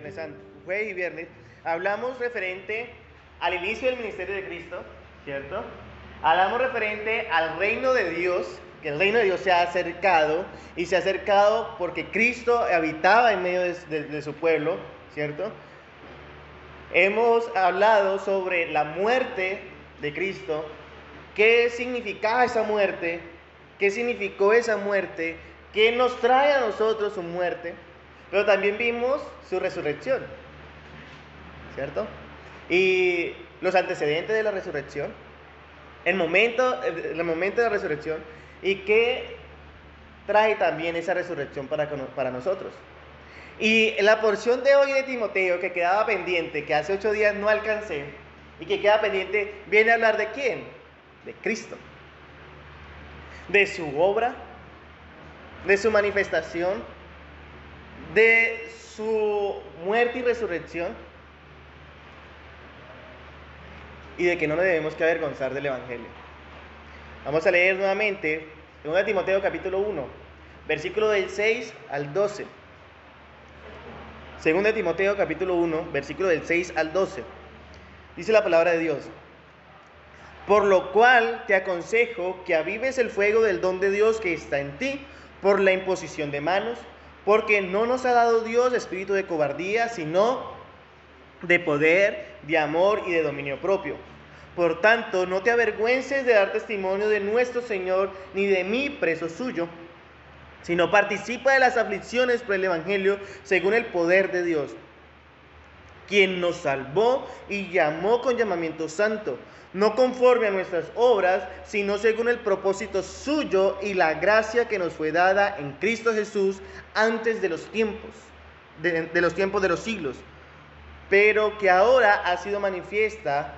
Viernes Santo, jueves y viernes, hablamos referente al inicio del ministerio de Cristo, ¿cierto? Hablamos referente al reino de Dios, que el reino de Dios se ha acercado, y se ha acercado porque Cristo habitaba en medio de su pueblo, ¿cierto? Hemos hablado sobre la muerte de Cristo, qué significaba esa muerte, qué significó esa muerte, qué nos trae a nosotros su muerte, pero también vimos su resurrección, ¿cierto? Y los antecedentes de la resurrección, el momento de la resurrección, y qué trae también esa resurrección para nosotros. Y la porción de hoy de Timoteo que quedaba pendiente, que hace 8 días no alcancé, y que queda pendiente, viene a hablar de quién, de Cristo, de su obra, de su manifestación, de su muerte y resurrección, y de que no nos debemos que avergonzar del Evangelio. Vamos a leer nuevamente 2 Timoteo capítulo 1, versículo del 6 al 12. 2 Timoteo capítulo 1, versículo del 6 al 12. Dice la palabra de Dios: por lo cual te aconsejo que avives el fuego del don de Dios que está en ti por la imposición de manos, porque no nos ha dado Dios espíritu de cobardía, sino de poder, de amor y de dominio propio. Por tanto, no te avergüences de dar testimonio de nuestro Señor, ni de mí, preso suyo, sino participa de las aflicciones por el Evangelio según el poder de Dios, quien nos salvó y llamó con llamamiento santo, no conforme a nuestras obras, sino según el propósito suyo y la gracia que nos fue dada en Cristo Jesús antes de los tiempos, de los tiempos de los siglos, pero que ahora ha sido manifiesta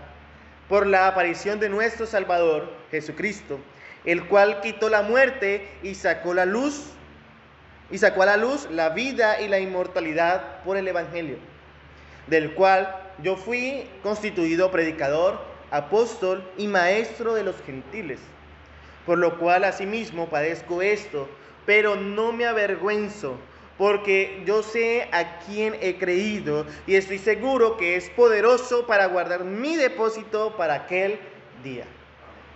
por la aparición de nuestro Salvador, Jesucristo, el cual quitó la muerte y sacó a la luz la vida y la inmortalidad por el Evangelio, del cual yo fui constituido predicador, apóstol y maestro de los gentiles, por lo cual asimismo padezco esto, pero no me avergüenzo, porque yo sé a quién he creído y estoy seguro que es poderoso para guardar mi depósito para aquel día.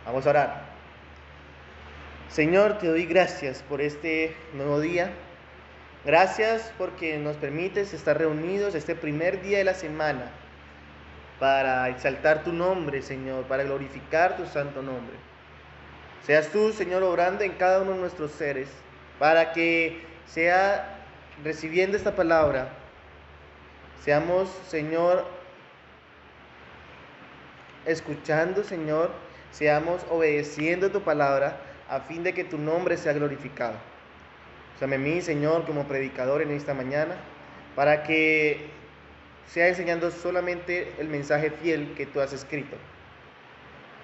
Vamos a orar. Señor, te doy gracias por este nuevo día. Gracias porque nos permites estar reunidos este primer día de la semana para exaltar tu nombre, Señor, para glorificar tu santo nombre. Seas tú, Señor, obrando en cada uno de nuestros seres, para que sea recibiendo esta palabra, seamos, Señor, escuchando, Señor, seamos obedeciendo tu palabra, a fin de que tu nombre sea glorificado. Úsame a mí, Señor, como predicador en esta mañana, para que sea enseñando solamente el mensaje fiel que tú has escrito,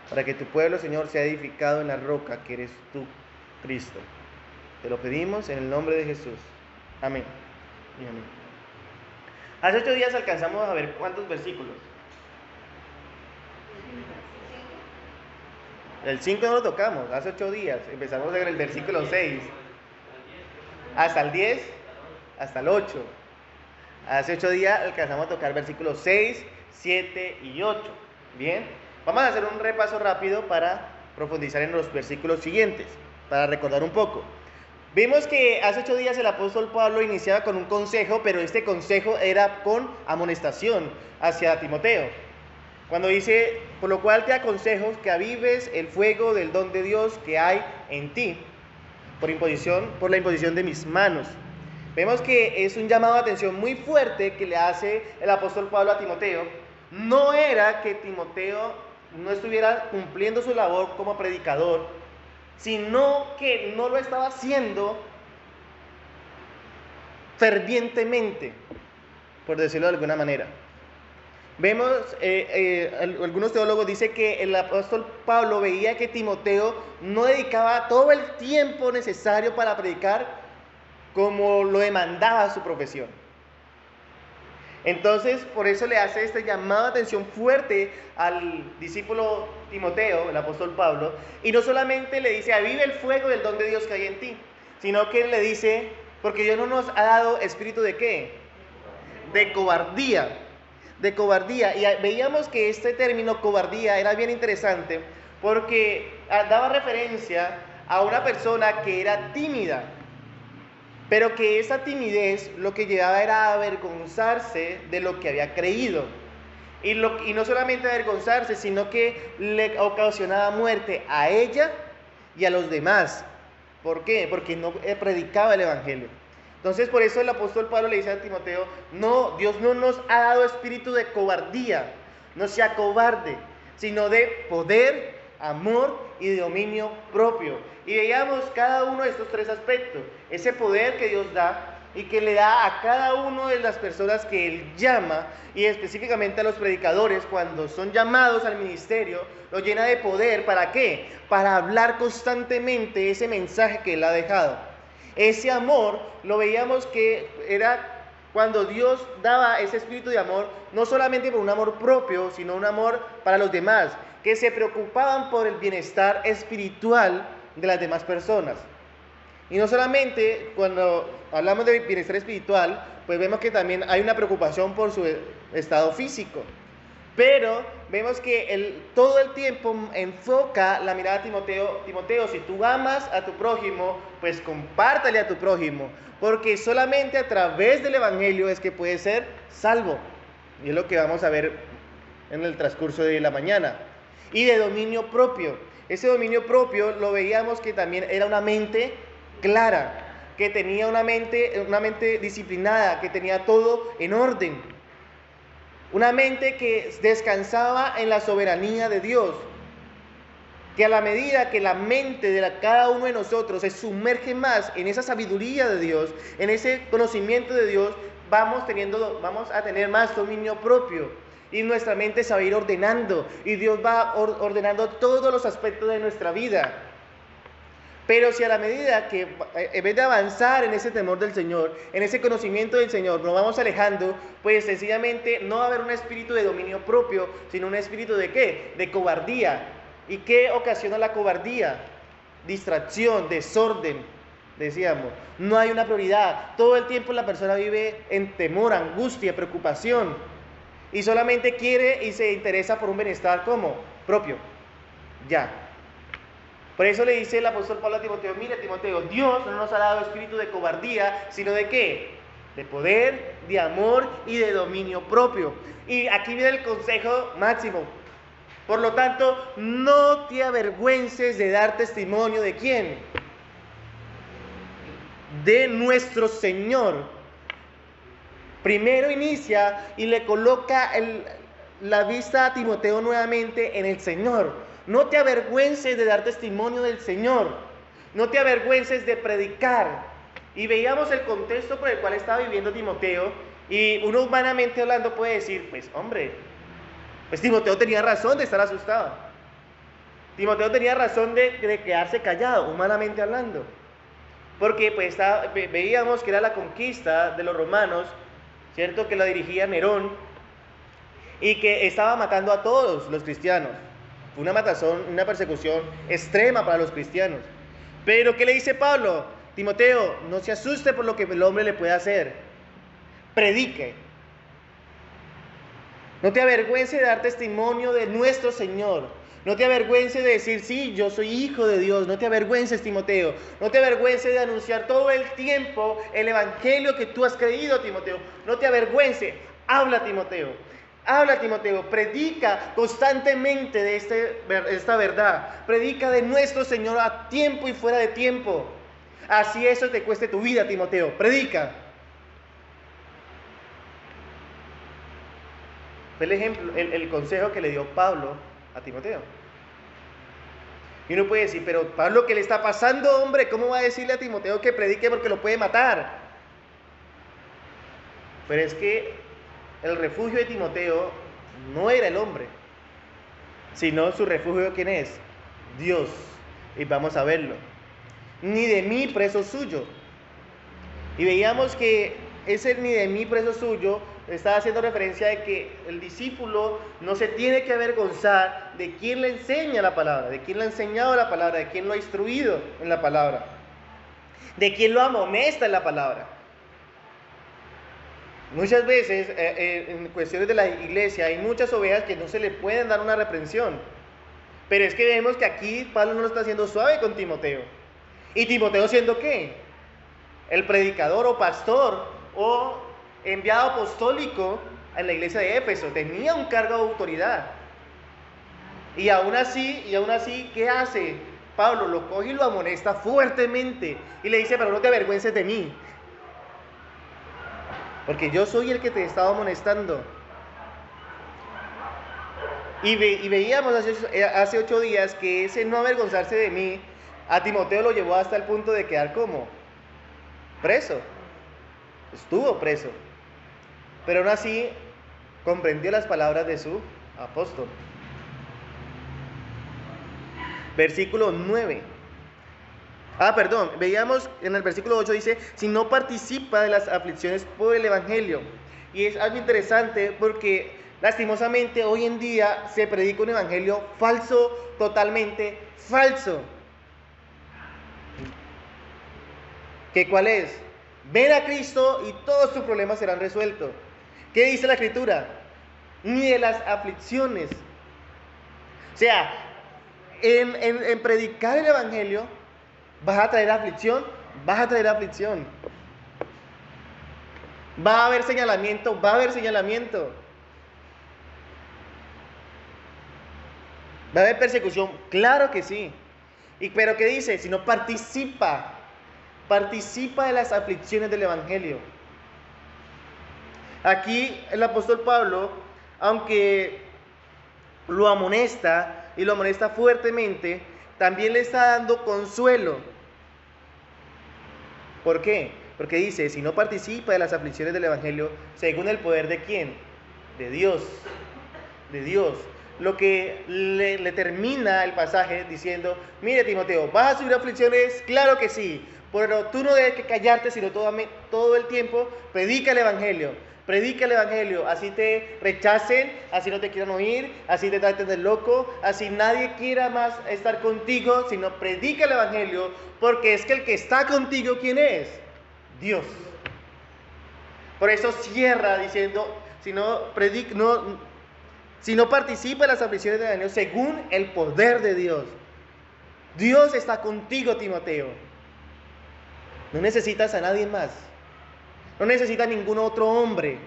para que tu pueblo, Señor, sea edificado en la roca que eres tú, Cristo. Te lo pedimos en el nombre de Jesús. Amén y amén. Hace 8 días alcanzamos a ver cuántos versículos. El 5 no lo tocamos, hace 8 días. Empezamos en el versículo 6. Hasta el 10, hasta el 8. Hace 8 días alcanzamos a tocar versículos 6, 7 y 8. Bien, vamos a hacer un repaso rápido para profundizar en los versículos siguientes, para recordar un poco. Vimos que hace 8 días el apóstol Pablo iniciaba con un consejo, pero este consejo era con amonestación hacia Timoteo. Cuando dice, por lo cual te aconsejo que avives el fuego del don de Dios que hay en ti, por la imposición de mis manos. Vemos que es un llamado de atención muy fuerte que le hace el apóstol Pablo a Timoteo. No era que Timoteo no estuviera cumpliendo su labor como predicador, sino que no lo estaba haciendo fervientemente, por decirlo de alguna manera. Vemos, algunos teólogos dicen que el apóstol Pablo veía que Timoteo no dedicaba todo el tiempo necesario para predicar como lo demandaba su profesión. Entonces, por eso le hace este llamado de atención fuerte al discípulo Timoteo, el apóstol Pablo, y no solamente le dice, aviva el fuego del don de Dios que hay en ti, sino que le dice, porque Dios no nos ha dado espíritu de ¿qué? de cobardía. De cobardía. Y veíamos que este término cobardía era bien interesante porque daba referencia a una persona que era tímida, pero que esa timidez lo que llevaba era a avergonzarse de lo que había creído. Y no solamente avergonzarse, sino que le ocasionaba muerte a ella y a los demás. ¿Por qué? Porque no predicaba el Evangelio. Entonces, por eso el apóstol Pablo le dice a Timoteo, no, Dios no nos ha dado espíritu de cobardía, no sea cobarde, sino de poder, amor y de dominio propio. Y veíamos cada uno de estos tres aspectos, ese poder que Dios da y que le da a cada una de las personas que Él llama, y específicamente a los predicadores, cuando son llamados al ministerio, los llena de poder. ¿Para qué? Para hablar constantemente ese mensaje que Él ha dejado. Ese amor lo veíamos que era cuando Dios daba ese espíritu de amor, no solamente por un amor propio, sino un amor para los demás, que se preocupaban por el bienestar espiritual de las demás personas. Y no solamente cuando hablamos de bienestar espiritual, pues vemos que también hay una preocupación por su estado físico. Pero vemos que todo el tiempo enfoca la mirada a Timoteo. Timoteo, si tú amas a tu prójimo, pues compártale a tu prójimo, porque solamente a través del Evangelio es que puedes ser salvo. Y es lo que vamos a ver en el transcurso de la mañana. Y de dominio propio. Ese dominio propio lo veíamos que también era una mente clara, que tenía una mente disciplinada, que tenía todo en orden. Una mente que descansaba en la soberanía de Dios, que a la medida que la mente de cada uno de nosotros se sumerge más en esa sabiduría de Dios, en ese conocimiento de Dios, vamos a tener más dominio propio, y nuestra mente se va a ir ordenando, y Dios va ordenando todos los aspectos de nuestra vida. Pero si a la medida que, en vez de avanzar en ese temor del Señor, en ese conocimiento del Señor, nos vamos alejando, pues sencillamente no va a haber un espíritu de dominio propio, sino un espíritu de ¿qué? De cobardía. ¿Y qué ocasiona la cobardía? Distracción, desorden, decíamos. No hay una prioridad. Todo el tiempo la persona vive en temor, angustia, preocupación. Y solamente quiere y se interesa por un bienestar, ¿cómo? Propio. Ya. Por eso le dice el apóstol Pablo a Timoteo, mire Timoteo, Dios no nos ha dado espíritu de cobardía, sino de ¿qué? De poder, de amor y de dominio propio. Y aquí viene el consejo máximo. Por lo tanto, no te avergüences de dar testimonio ¿de quién? De nuestro Señor. Primero inicia y le coloca la vista a Timoteo nuevamente en el Señor. No te avergüences de dar testimonio del Señor. No te avergüences de predicar. Y veíamos el contexto por el cual estaba viviendo Timoteo. Y uno humanamente hablando puede decir, pues hombre, pues Timoteo tenía razón de estar asustado. Timoteo tenía razón de quedarse callado, humanamente hablando. Porque pues veíamos que era la conquista de los romanos, ¿cierto? Que la dirigía Nerón. Y que estaba matando a todos los cristianos. Fue una matazón, una persecución extrema para los cristianos. Pero ¿qué le dice Pablo? Timoteo, no se asuste por lo que el hombre le puede hacer. Predique. No te avergüences de dar testimonio de nuestro Señor. No te avergüences de decir, sí, yo soy hijo de Dios. No te avergüences, Timoteo. No te avergüences de anunciar todo el tiempo el evangelio que tú has creído, Timoteo. No te avergüences. Habla, Timoteo. Habla, Timoteo, predica constantemente de esta verdad. Predica de nuestro Señor a tiempo y fuera de tiempo. Así eso te cueste tu vida, Timoteo. Predica. Fue el ejemplo, el consejo que le dio Pablo a Timoteo. Y uno puede decir, pero Pablo, ¿qué le está pasando, hombre? ¿Cómo va a decirle a Timoteo que predique porque lo puede matar? Pero es que el refugio de Timoteo no era el hombre, sino su refugio, ¿quién es? Dios. Y vamos a verlo. Ni de mí preso suyo. Y veíamos que ese ni de mí preso suyo estaba haciendo referencia de que el discípulo no se tiene que avergonzar de quién le enseña la palabra, de quién le ha enseñado la palabra, de quién lo ha instruido en la palabra, de quién lo amonesta en la palabra. Muchas veces en cuestiones de la iglesia hay muchas ovejas que no se le pueden dar una reprensión. Pero es que vemos que aquí Pablo no lo está haciendo suave con Timoteo. ¿Y Timoteo siendo qué? El predicador o pastor o enviado apostólico en la iglesia de Éfeso. Tenía un cargo de autoridad. Y aún así, ¿qué hace? Pablo lo coge y lo amonesta fuertemente. Y le dice, pero no te avergüences de mí. Porque yo soy el que te he estado amonestando. Y veíamos hace 8 días que ese no avergonzarse de mí, a Timoteo lo llevó hasta el punto de quedar como preso. Estuvo preso. Pero aún así comprendió las palabras de su apóstol. Versículo 9. Veíamos en el versículo 8 dice, si no participa de las aflicciones por el evangelio. Y es algo interesante porque lastimosamente hoy en día se predica un evangelio falso, totalmente falso. ¿Qué cuál es? Ven a Cristo y todos tus problemas serán resueltos. ¿Qué dice la Escritura? Ni de las aflicciones. O sea, en predicar el evangelio, ¿vas a traer aflicción? Vas a traer aflicción. ¿Va a haber señalamiento? Va a haber señalamiento. ¿Va a haber persecución? Claro que sí. Pero ¿qué dice? Si no participa de las aflicciones del evangelio. Aquí el apóstol Pablo, aunque lo amonesta y lo amonesta fuertemente, también le está dando consuelo. ¿Por qué? Porque dice, si no participa de las aflicciones del evangelio, según el poder de ¿quién? De Dios. De Dios. Lo que le termina el pasaje diciendo, mire Timoteo, ¿vas a sufrir aflicciones? Claro que sí, pero tú no debes que callarte, sino todo el tiempo predica el evangelio. Predica el evangelio, así te rechacen, así no te quieran oír, así te traten de loco, así nadie quiera más estar contigo, sino predica el evangelio, porque es que el que está contigo, ¿quién es? Dios. Por eso cierra diciendo, si no participa en las aflicciones del evangelio, según el poder de Dios. Dios está contigo, Timoteo. No necesitas a nadie más. No necesitas ningún otro hombre.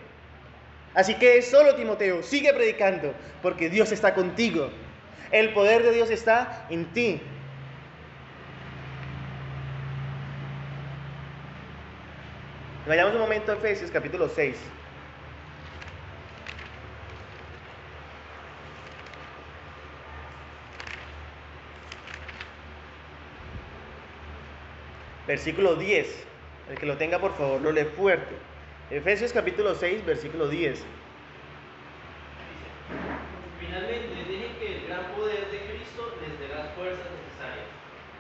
Así que solo Timoteo, sigue predicando, porque Dios está contigo. El poder de Dios está en ti. Vayamos un momento a Efesios capítulo 6. Versículo 10. El que lo tenga, por favor, lo lee fuerte. Efesios capítulo 6, versículo 10. Finalmente, dejen que el gran poder de Cristo les dé las fuerzas necesarias.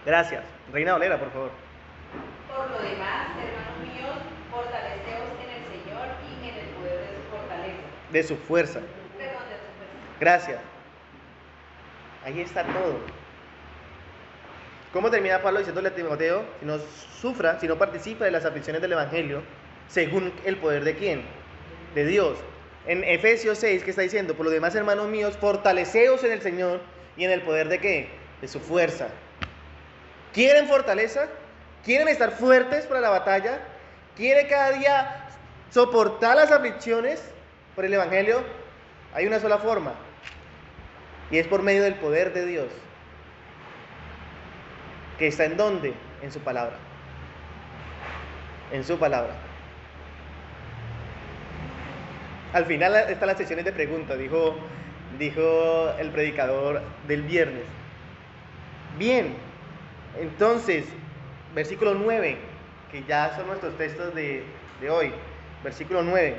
Gracias. Reina Valera, por favor. Por lo demás, hermanos míos, fortaleceos en el Señor y en el poder de su fortaleza. De su fuerza. Perdón, de su fuerza. Gracias. Ahí está todo. ¿Cómo termina Pablo diciéndole a Timoteo? Si no participa de las aflicciones del evangelio, según el poder de ¿quién? De Dios. En Efesios 6, ¿qué está diciendo? Por lo demás, hermanos míos, fortaleceos en el Señor y en el poder de ¿qué? De su fuerza. ¿Quieren fortaleza? ¿Quieren estar fuertes para la batalla? ¿Quieren cada día soportar las aflicciones por el evangelio? Hay una sola forma, y es por medio del poder de Dios, que está ¿en dónde? En su palabra. En su palabra. Al final están las sesiones de preguntas, dijo el predicador del viernes. Bien, entonces, versículo 9, que ya son nuestros textos de hoy. Versículo 9.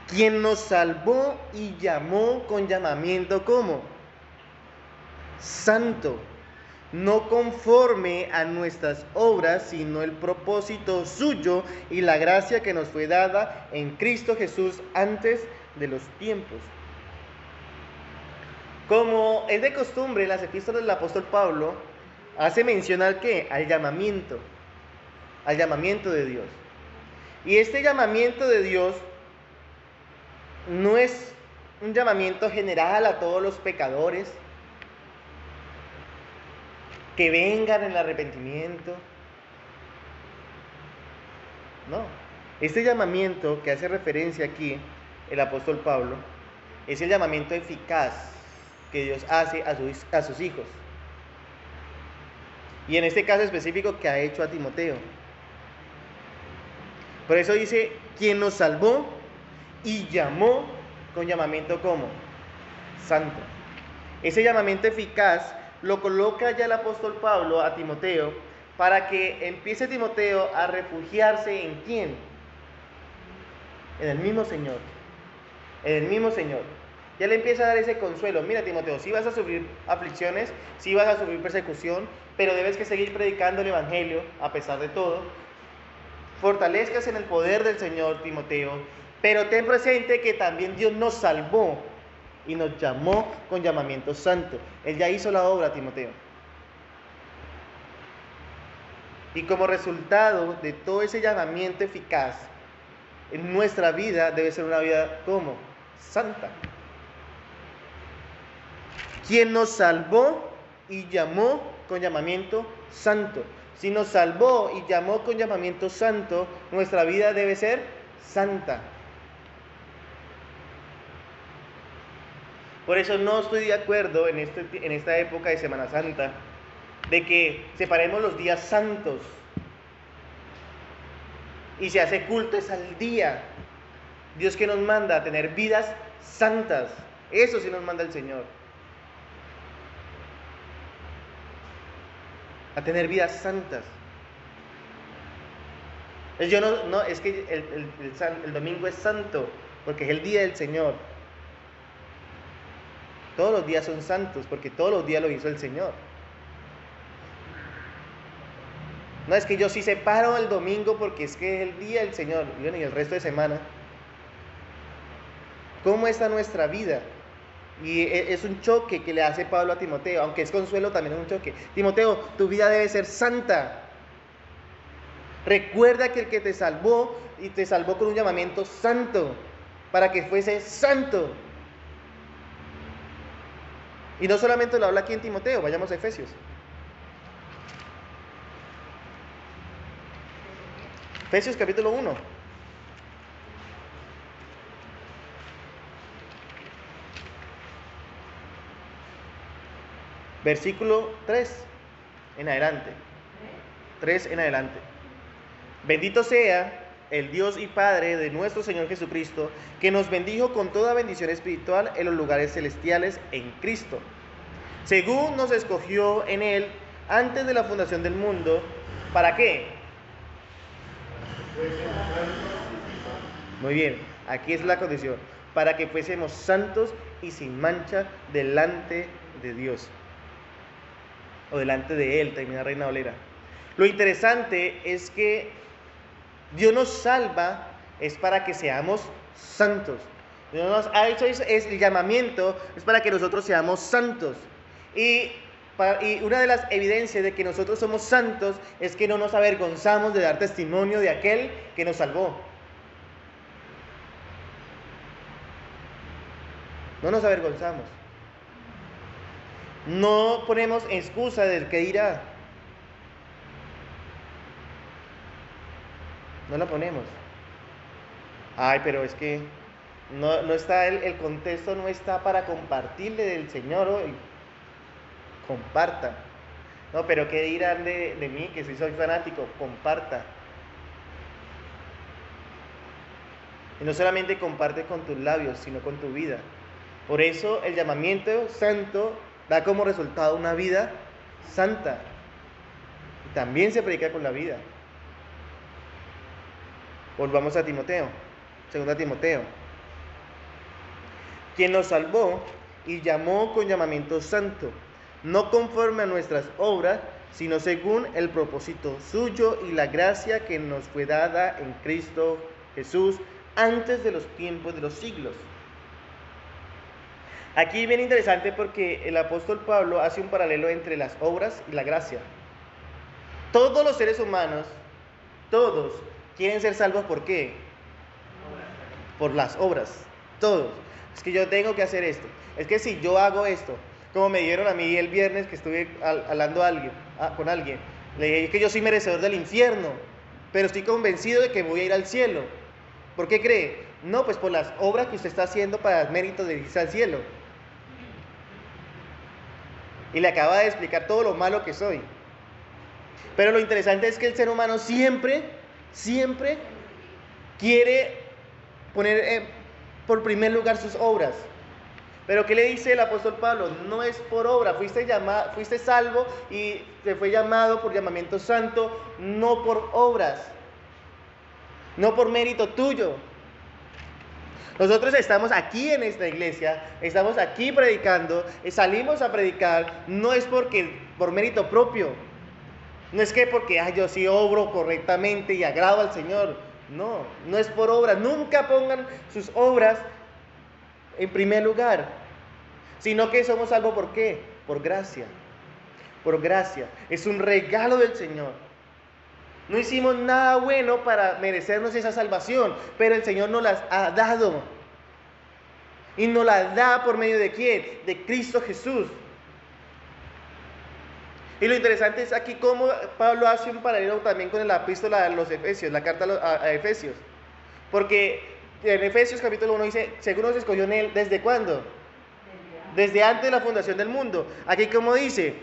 Quien nos salvó y llamó con llamamiento ¿cómo? Santo, no conforme a nuestras obras, sino el propósito suyo y la gracia que nos fue dada en Cristo Jesús antes de los tiempos. Como es de costumbre, en las epístolas del apóstol Pablo hace mención al ¿qué? Al llamamiento de Dios. Y este llamamiento de Dios no es un llamamiento general a todos los pecadores que vengan en el arrepentimiento. No, este llamamiento que hace referencia aquí el apóstol Pablo es el llamamiento eficaz que Dios hace a sus hijos. Y en este caso específico que ha hecho a Timoteo. Por eso dice, quien nos salvó y llamó con llamamiento como santo. Ese llamamiento eficaz lo coloca ya el apóstol Pablo a Timoteo para que empiece Timoteo a refugiarse en ¿quién? En el mismo Señor. En el mismo Señor. Ya le empieza a dar ese consuelo. Mira, Timoteo, si vas a sufrir aflicciones, si vas a sufrir persecución, pero debes que seguir predicando el Evangelio a pesar de todo. Fortalezcas en el poder del Señor, Timoteo, pero ten presente que también Dios nos salvó y nos llamó con llamamiento santo. Él ya hizo la obra, Timoteo. Y como resultado de todo ese llamamiento eficaz, en nuestra vida debe ser una vida como santa. Quien nos salvó y llamó con llamamiento santo. Si nos salvó y llamó con llamamiento santo, nuestra vida debe ser santa. Por eso no estoy de acuerdo en esta época de Semana Santa de que separemos los días santos y se hace culto es al día. Dios que nos manda a tener vidas santas. Eso sí nos manda el Señor. A tener vidas santas. Es que el domingo es santo, porque es el día del Señor. Todos los días son santos, porque todos los días lo hizo el Señor. No es que yo sí separo el domingo porque es que es el día del Señor, y bueno, y el resto de semana. ¿Cómo está nuestra vida? Y es un choque que le hace Pablo a Timoteo, aunque es consuelo, también es un choque. Timoteo, tu vida debe ser santa. Recuerda que el que te salvó, y te salvó con un llamamiento santo, para que fuese santo. Y no solamente lo habla aquí en Timoteo, vayamos a Efesios. Efesios capítulo 1. Versículo 3 en adelante. 3 en adelante. Bendito sea el Dios y Padre de nuestro Señor Jesucristo, que nos bendijo con toda bendición espiritual en los lugares celestiales en Cristo, según nos escogió en Él antes de la fundación del mundo. ¿Para qué? Muy bien, aquí es la condición. Para que fuésemos santos y sin mancha delante de Dios. O delante de Él, termina Reina Valera. Lo interesante es que Dios nos salva es para que seamos santos. Dios nos ha hecho el llamamiento, es para que nosotros seamos santos. Y una de las evidencias de que nosotros somos santos es que no nos avergonzamos de dar testimonio de aquel que nos salvó. No nos avergonzamos. No ponemos excusa del que dirá. No la ponemos. Ay, pero es que no está el contexto, no está para compartirle del Señor hoy. Comparta. No, pero ¿qué dirán de mí que si soy fanático? Comparta. Y no solamente comparte con tus labios, sino con tu vida. Por eso el llamamiento santo da como resultado una vida santa. Y también se predica con la vida. Volvamos a Timoteo, 2 Timoteo. Quien nos salvó y llamó con llamamiento santo, no conforme a nuestras obras, sino según el propósito suyo y la gracia que nos fue dada en Cristo Jesús antes de los tiempos de los siglos. Aquí bien interesante porque el apóstol Pablo hace un paralelo entre las obras y la gracia. Todos los seres humanos, todos quieren ser salvos ¿por qué? Por las obras, todos. Es que yo tengo que hacer esto. Es que si yo hago esto, como me dieron a mí el viernes que estuve hablando con alguien, le dije, es que yo soy merecedor del infierno, pero estoy convencido de que voy a ir al cielo. ¿Por qué cree? No, pues por las obras que usted está haciendo para el mérito de irse al cielo. Y le acaba de explicar todo lo malo que soy. Pero lo interesante es que el ser humano siempre quiere poner por primer lugar sus obras. Pero ¿qué le dice el apóstol Pablo? No es por obra, fuiste salvo y te fue llamado por llamamiento santo, no por obras, no por mérito tuyo. Nosotros estamos aquí en esta iglesia, estamos aquí predicando, salimos a predicar, no es por mérito propio, no es que porque yo sí obro correctamente y agrado al Señor, no es por obra, nunca pongan sus obras en primer lugar, sino que somos salvos ¿por qué? Por gracia, es un regalo del Señor. No hicimos nada bueno para merecernos esa salvación, pero el Señor nos las ha dado. Y nos la da por medio de ¿quién? De Cristo Jesús. Y lo interesante es aquí cómo Pablo hace un paralelo también con la epístola a los Efesios, la carta a Efesios. Porque en Efesios capítulo 1 dice, según nos escogió en él, ¿desde cuándo? Desde antes de la fundación del mundo. Aquí como dice,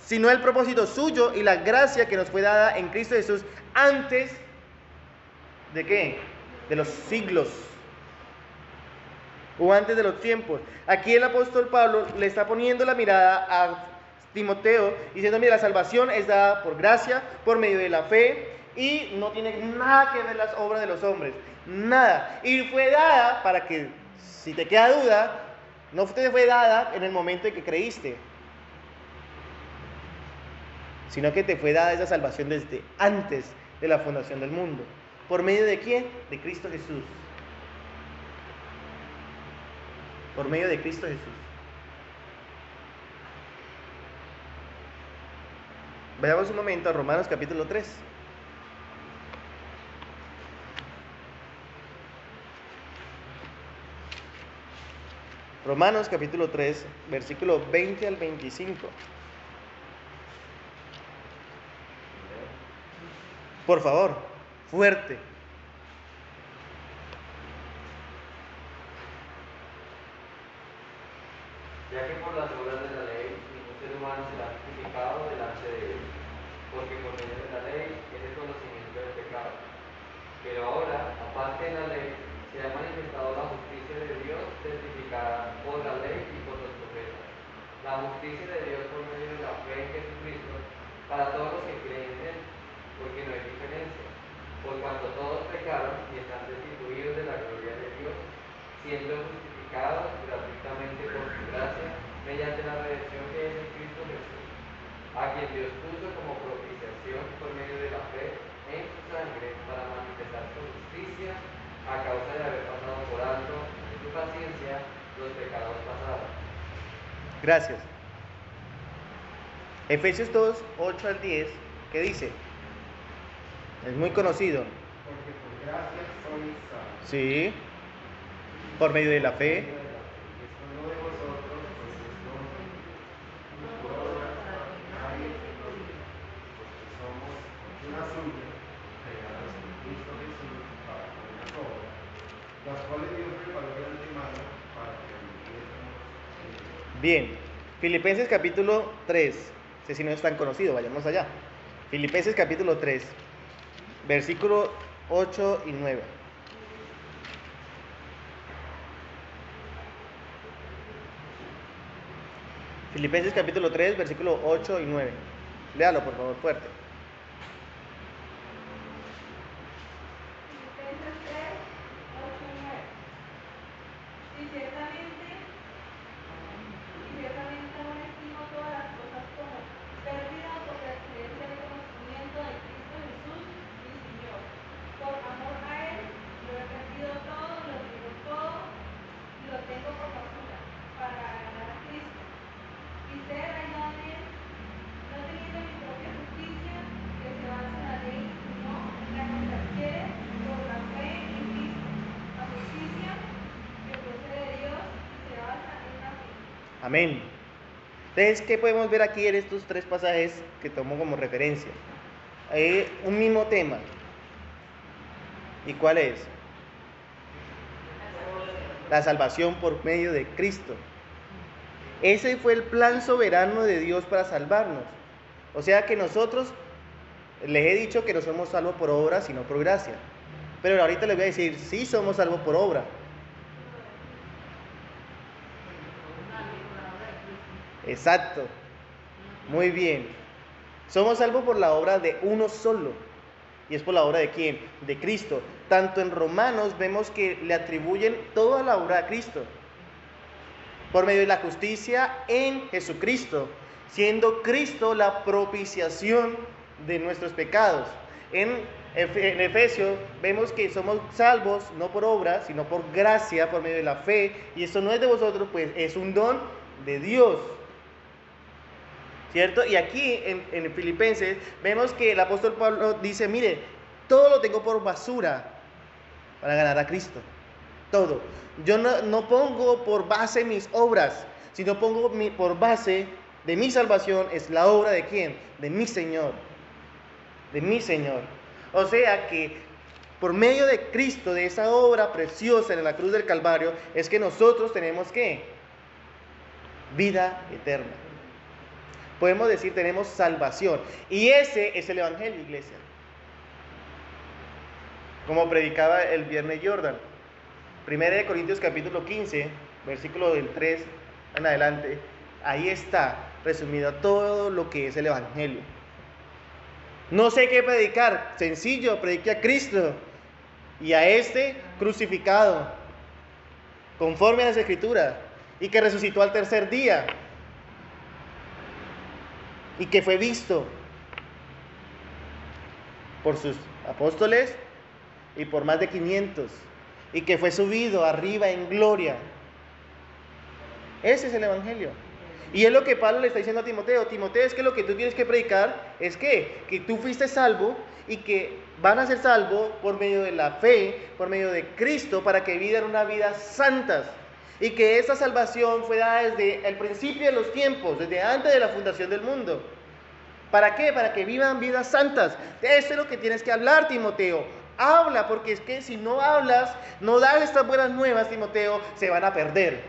sino el propósito suyo y la gracia que nos fue dada en Cristo Jesús antes ¿de qué? De los siglos o antes de los tiempos. Aquí el apóstol Pablo le está poniendo la mirada a Timoteo diciendo, mira, la salvación es dada por gracia, por medio de la fe y no tiene nada que ver las obras de los hombres, nada. Y fue dada para que, si te queda duda, no te fue dada en el momento en que creíste, sino que te fue dada esa salvación desde antes de la fundación del mundo. ¿Por medio de quién? De Cristo Jesús. Por medio de Cristo Jesús. Vayamos un momento a Romanos capítulo 3. Romanos capítulo 3, versículo 20 al 25. Por favor, fuerte. Ya que por las obras de la ley ningún ser humano será justificado delante de Dios, porque por medio de la ley es el conocimiento del pecado. Pero ahora, aparte de la ley, se ha manifestado la justicia de Dios testificada por la ley y por los profetas. La justicia de Dios por medio de la fe en Jesucristo para todos los que creen en Él, porque no hay diferencia, por cuanto todos pecaron y están destituidos de la gloria de Dios, siendo justificados gratuitamente por su gracia mediante la redención que es en Cristo Jesús, a quien Dios puso como propiciación por medio de la fe en su sangre para manifestar su justicia a causa de haber pasado por alto en su paciencia los pecados pasados. Gracias. Efesios 2, 8 al 10, ¿qué dice? Es muy conocido. Porque por gracia sois salvos. Sí. Por medio de la fe. Esto no de vosotros, pues es don de Dios. No por obras para que nadie se gloríe, porque somos hechura suya, creados en Cristo Jesús para buenas obras, las cuales Dios preparó de antemano para que anduviésemos en ellas. Bien. Filipenses capítulo 3. Si no es tan conocido, vayamos allá. Filipenses capítulo 3, versículo 8 y 9. Filipenses capítulo 3, versículo 8 y 9. Léalo, por favor, fuerte. Filipenses 3, 8 y 9. Y ciertamente ahora estimo todas las cosas como pérdida por la excelencia del conocimiento de Cristo Jesús, mi Señor. Por amor a Él, lo he perdido todo, lo digo todo, y lo tengo por basura, para agradar a Cristo. Y ser hallado en Él, no teniendo mi propia justicia, que se basa en la ley, sino en la que se adquiere Amén. Entonces, ¿qué podemos ver aquí en estos tres pasajes que tomo como referencia? Hay un mismo tema. ¿Y cuál es? La salvación por medio de Cristo. Ese fue el plan soberano de Dios para salvarnos. O sea que nosotros, les he dicho que no somos salvos por obra, sino por gracia. Pero ahorita les voy a decir, sí somos salvos por obra. Exacto. Muy bien. Somos salvos por la obra de uno solo. ¿Y es por la obra de quién? De Cristo. Tanto en Romanos vemos que le atribuyen toda la obra a Cristo. Por medio de la justicia en Jesucristo, siendo Cristo la propiciación de nuestros pecados. En Efesios vemos que somos salvos no por obra, sino por gracia, por medio de la fe. Y esto no es de vosotros, pues es un don de Dios. ¿Cierto? Y aquí en Filipenses vemos que el apóstol Pablo dice, mire, todo lo tengo por basura para ganar a Cristo. Todo. Yo no pongo por base mis obras, sino pongo por base de mi salvación es la obra de ¿quién? De mi Señor. De mi Señor. O sea que por medio de Cristo, de esa obra preciosa en la cruz del Calvario, es que nosotros tenemos ¿qué? Vida eterna. Podemos decir, tenemos salvación. Y ese es el Evangelio, iglesia. Como predicaba el viernes Jordan. 1 Corintios capítulo 15, versículo del 3 en adelante. Ahí está resumido todo lo que es el Evangelio. No sé qué predicar. Sencillo, predique a Cristo. Y a este crucificado. Conforme a las Escrituras. Y que resucitó al tercer día. Y que fue visto por sus apóstoles y por más de 500, y que fue subido arriba en gloria. Ese es el Evangelio. Y es lo que Pablo le está diciendo a Timoteo. Timoteo, es que lo que tú tienes que predicar es que tú fuiste salvo y que van a ser salvos por medio de la fe, por medio de Cristo, para que vivan una vida santas. Y que esa salvación fue dada desde el principio de los tiempos, desde antes de la fundación del mundo. ¿Para qué? Para que vivan vidas santas. Eso es lo que tienes que hablar, Timoteo. Habla, porque es que si no hablas, no das estas buenas nuevas, Timoteo, se van a perder.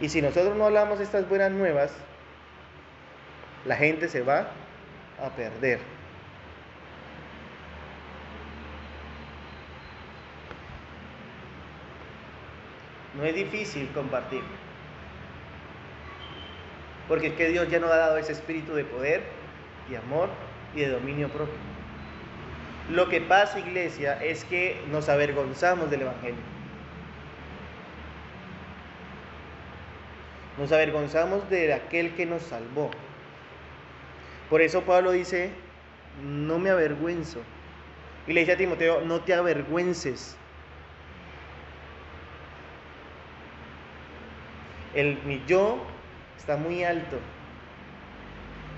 Y si nosotros no hablamos estas buenas nuevas, la gente se va a perder. No es difícil compartir. Porque es que Dios ya nos ha dado ese espíritu de poder, de amor y de dominio propio. Lo que pasa, iglesia, es que nos avergonzamos del Evangelio. Nos avergonzamos de aquel que nos salvó. Por eso Pablo dice, no me avergüenzo. Y le dice a Timoteo, no te avergüences. Mi yo está muy alto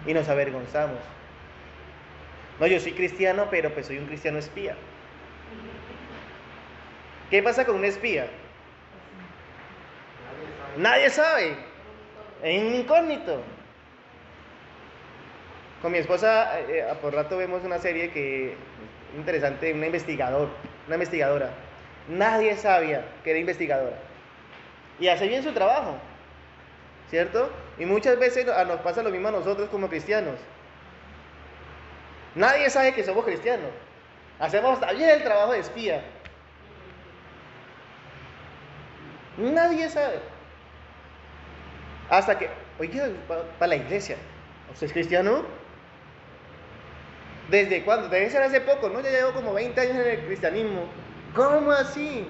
y nos avergonzamos. No, yo soy cristiano, pero pues soy un cristiano espía. ¿Qué pasa con un espía? Nadie sabe. Es un incógnito. Con mi esposa, por rato vemos una serie que es interesante, una investigadora. Nadie sabía que era investigadora. Y hace bien su trabajo, ¿cierto? Y muchas veces nos pasa lo mismo a nosotros como cristianos. Nadie sabe que somos cristianos. Hacemos bien el trabajo de espía. Nadie sabe. Hasta que, oye, para la iglesia, ¿usted es cristiano? ¿Desde cuándo? Debe ser hace poco, ¿no? Ya llevo como 20 años en el cristianismo. ¿Cómo así?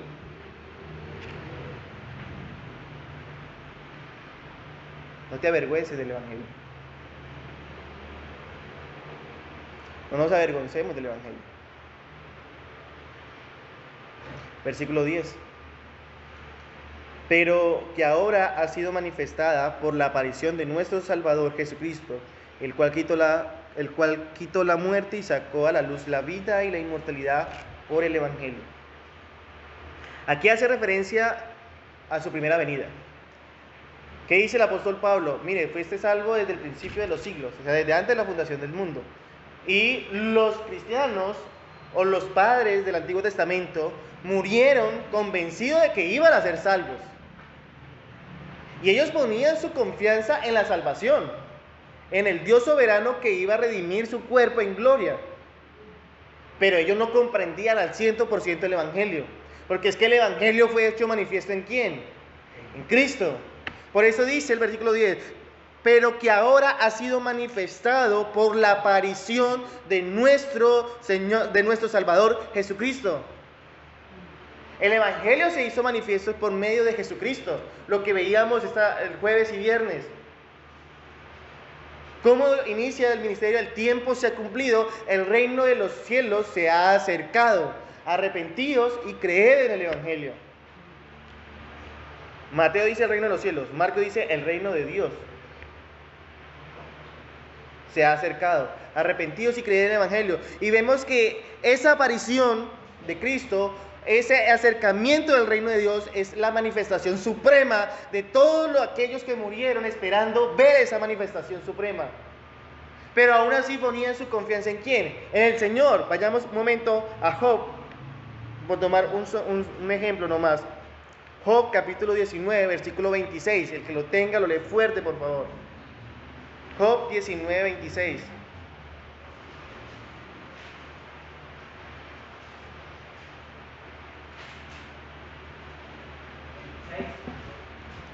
No te avergüences del Evangelio. No nos avergoncemos del Evangelio. Versículo 10. Pero que ahora ha sido manifestada por la aparición de nuestro Salvador Jesucristo, el cual quitó la muerte y sacó a la luz la vida y la inmortalidad por el Evangelio. Aquí hace referencia a su primera venida. ¿Qué dice el apóstol Pablo? Mire, fuiste salvo desde el principio de los siglos, o sea, desde antes de la fundación del mundo. Y los cristianos o los padres del Antiguo Testamento murieron convencidos de que iban a ser salvos. Y ellos ponían su confianza en la salvación, en el Dios soberano que iba a redimir su cuerpo en gloria. Pero ellos no comprendían al 100% el Evangelio, porque es que el Evangelio fue hecho manifiesto ¿en quién? En Cristo. Por eso dice el versículo 10, pero que ahora ha sido manifestado por la aparición de nuestro Señor, de nuestro Salvador Jesucristo. El Evangelio se hizo manifiesto por medio de Jesucristo, lo que veíamos el jueves y viernes. ¿Cómo inicia el ministerio? El tiempo se ha cumplido, el reino de los cielos se ha acercado. Arrepentíos y creed en el Evangelio. Mateo dice el reino de los cielos, Marcos dice el reino de Dios. Se ha acercado. Arrepentíos y creed en el Evangelio. Y vemos que esa aparición de Cristo, ese acercamiento del reino de Dios es la manifestación suprema de todos aquellos que murieron esperando ver esa manifestación suprema. Pero aún así ponían su confianza ¿en quién? En el Señor. Vayamos un momento a Job, por tomar un ejemplo nomás. Job capítulo 19, versículo 26. El que lo tenga lo lee fuerte, por favor. Job 19, 26.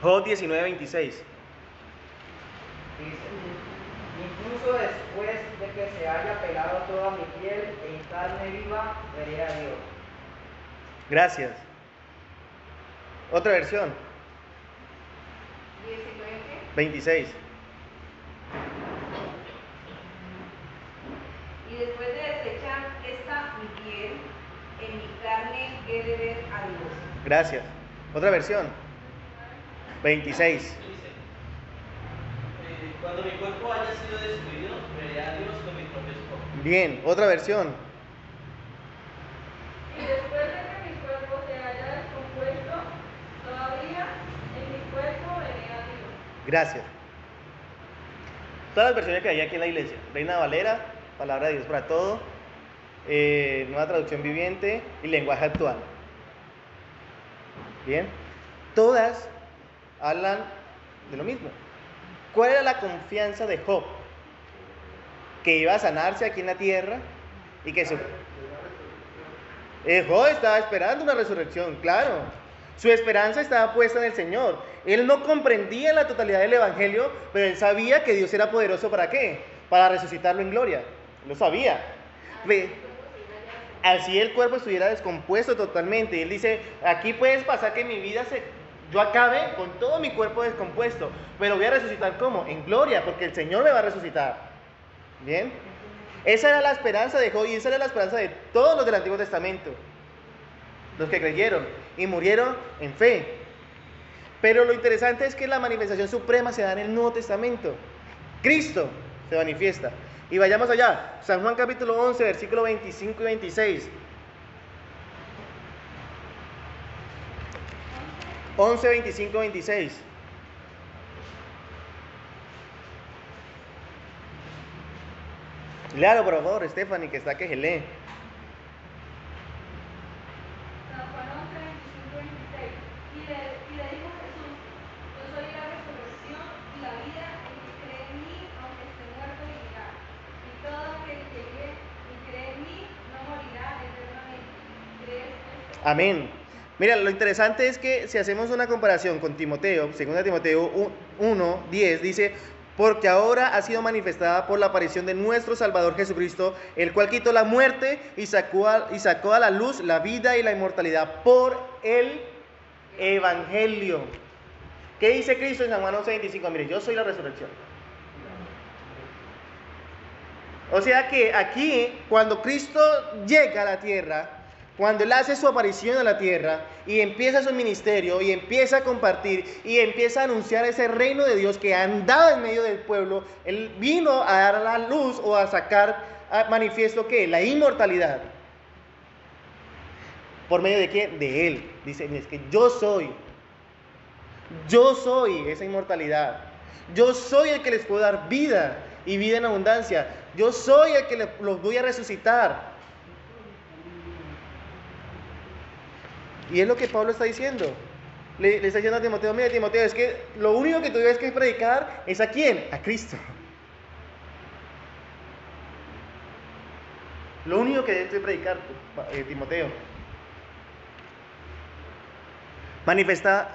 Job 19, 26. Dice, incluso después de que se haya pelado toda mi piel, en carne viva veré a Dios. Gracias. Otra versión. 26. Y después de desechar esta mi piel, en mi carne he de ver a Dios. Gracias. Otra versión. 26. Dice, cuando mi cuerpo haya sido destruido, veré a Dios con mis propios ojos. Bien, otra versión. Y después de que mi cuerpo se haya descompuesto, todavía en mi cuerpo veré a Dios. Gracias. Todas las versiones que hay aquí en la iglesia. Reina Valera, Palabra de Dios para todo, Nueva Traducción Viviente y Lenguaje Actual. Bien. Todas hablan de lo mismo. ¿Cuál era la confianza de Job? Que iba a sanarse aquí en la tierra y que Job estaba esperando una resurrección, claro. Su esperanza estaba puesta en el Señor. Él no comprendía la totalidad del Evangelio, pero él sabía que Dios era poderoso ¿para qué? Para resucitarlo en gloria. Lo sabía. Así el cuerpo estuviera descompuesto totalmente. Y él dice, aquí puedes pasar que mi vida yo acabe con todo mi cuerpo descompuesto, pero voy a resucitar ¿cómo? En gloria, porque el Señor me va a resucitar. ¿Bien? Esa era la esperanza de Job y esa era la esperanza de todos los del Antiguo Testamento. Los que creyeron y murieron en fe. Pero lo interesante es que la manifestación suprema se da en el Nuevo Testamento. Cristo se manifiesta. Y vayamos allá. San Juan capítulo 11, versículo 25 y 26. 11, 25, 26. Léalo por favor, Stephanie, que está que se lee. San Juan 11, 25, 26. Y le dijo Jesús, yo soy la resurrección y la vida, el que cree en mí, aunque esté muerto, vivirá. Y todo aquel que vive y cree en mí, no morirá eternamente. ¿Crees esto? Amén. Mira, lo interesante es que si hacemos una comparación con Timoteo, 2 Timoteo 1, 10, dice, porque ahora ha sido manifestada por la aparición de nuestro Salvador Jesucristo, el cual quitó la muerte y sacó a la luz la vida y la inmortalidad por el Evangelio. ¿Qué dice Cristo en San Juan 11, 25? Mire, yo soy la resurrección. O sea que aquí, cuando Cristo llega a la tierra, cuando Él hace su aparición a la tierra y empieza su ministerio y empieza a compartir y empieza a anunciar ese reino de Dios que andaba en medio del pueblo, Él vino a dar la luz o a sacar a manifiesto ¿qué? La inmortalidad. ¿Por medio de qué? De Él. Dice, es que yo soy esa inmortalidad. Yo soy el que les puedo dar vida y vida en abundancia. Yo soy el que los voy a resucitar. Y es lo que Pablo está diciendo. Le está diciendo a Timoteo, mira Timoteo, es que lo único que tú tienes que predicar es ¿a quién? A Cristo. Lo único que debes predicar, Timoteo. Manifiesta,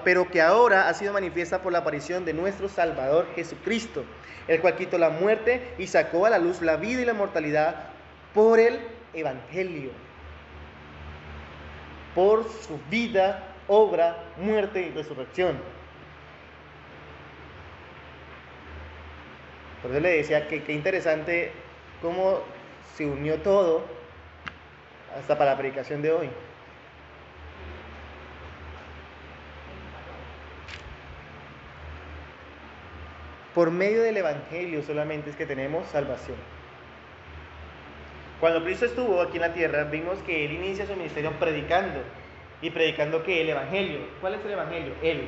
pero que ahora ha sido manifiesta por la aparición de nuestro Salvador Jesucristo, el cual quitó la muerte y sacó a la luz la vida y la mortalidad por el Evangelio. Por su vida, obra, muerte y resurrección. Por eso le decía que qué interesante cómo se unió todo hasta para la predicación de hoy. Por medio del Evangelio solamente es que tenemos salvación. Cuando Cristo estuvo aquí en la tierra, vimos que Él inicia su ministerio predicando. ¿Y predicando qué? El Evangelio. ¿Cuál es el Evangelio? Él.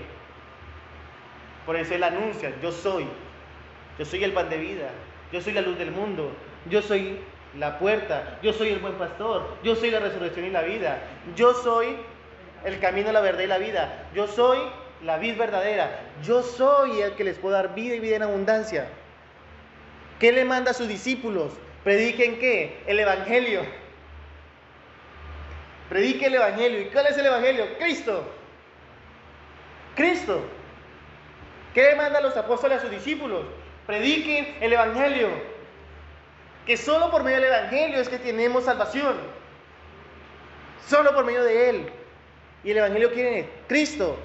Por eso Él anuncia, yo soy el pan de vida, yo soy la luz del mundo, yo soy la puerta, yo soy el buen pastor, yo soy la resurrección y la vida, yo soy el camino, la verdad y la vida, yo soy la vid verdadera, yo soy el que les puedo dar vida y vida en abundancia. ¿Qué le manda a sus discípulos? ¿Prediquen qué? El Evangelio. Predique el Evangelio. ¿Y cuál es el Evangelio? Cristo. Cristo. ¿Qué le manda a los apóstoles a sus discípulos? Prediquen el Evangelio. Que solo por medio del Evangelio es que tenemos salvación. Solo por medio de Él. ¿Y el Evangelio quién es? Cristo.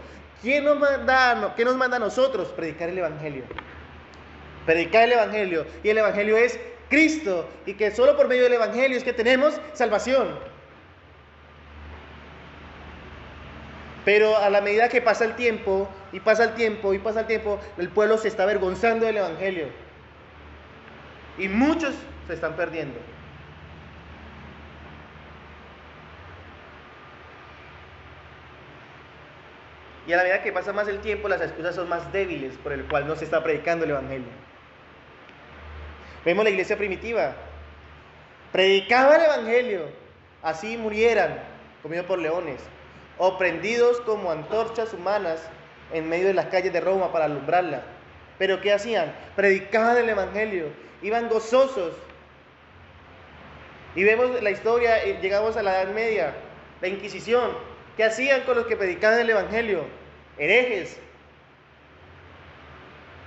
¿Qué nos manda a nosotros? Predicar el Evangelio. Predicar el Evangelio. Y el Evangelio es Cristo. Y que solo por medio del Evangelio es que tenemos salvación. Pero a la medida que pasa el tiempo, y pasa el tiempo, y pasa el tiempo, el pueblo se está avergonzando del Evangelio. Y muchos se están perdiendo. Y a la medida que pasa más el tiempo, las excusas son más débiles por el cual no se está predicando el Evangelio. Vemos la iglesia primitiva. Predicaba el Evangelio, así murieran, comidos por leones, o prendidos como antorchas humanas en medio de las calles de Roma para alumbrarla. Pero ¿qué hacían? Predicaban el Evangelio, iban gozosos. Y vemos la historia, llegamos a la Edad Media, la Inquisición. ¿Qué hacían con los que predicaban el Evangelio? Herejes,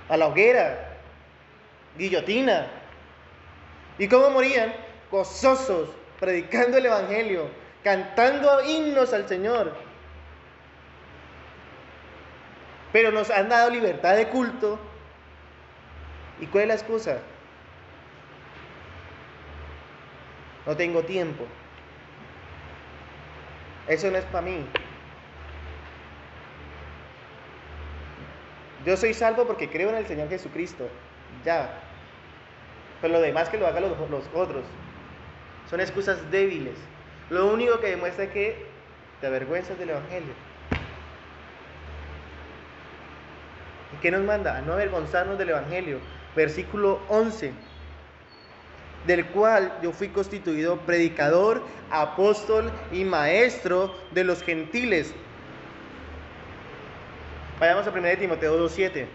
a la hoguera, guillotina. ¿Y cómo morían? Gozosos, predicando el Evangelio, cantando himnos al Señor. Pero nos han dado libertad de culto. ¿Y cuál es la excusa? No tengo tiempo. Eso no es para mí. Yo soy salvo porque creo en el Señor Jesucristo. Ya. Pero lo demás que lo hagan los otros. Son excusas débiles. Lo único que demuestra es que te avergüenzas del Evangelio. ¿Y qué nos manda? A no avergonzarnos del Evangelio. Versículo 11. Del cual yo fui constituido predicador, apóstol y maestro de los gentiles. Vayamos a 1 Timoteo 2:7.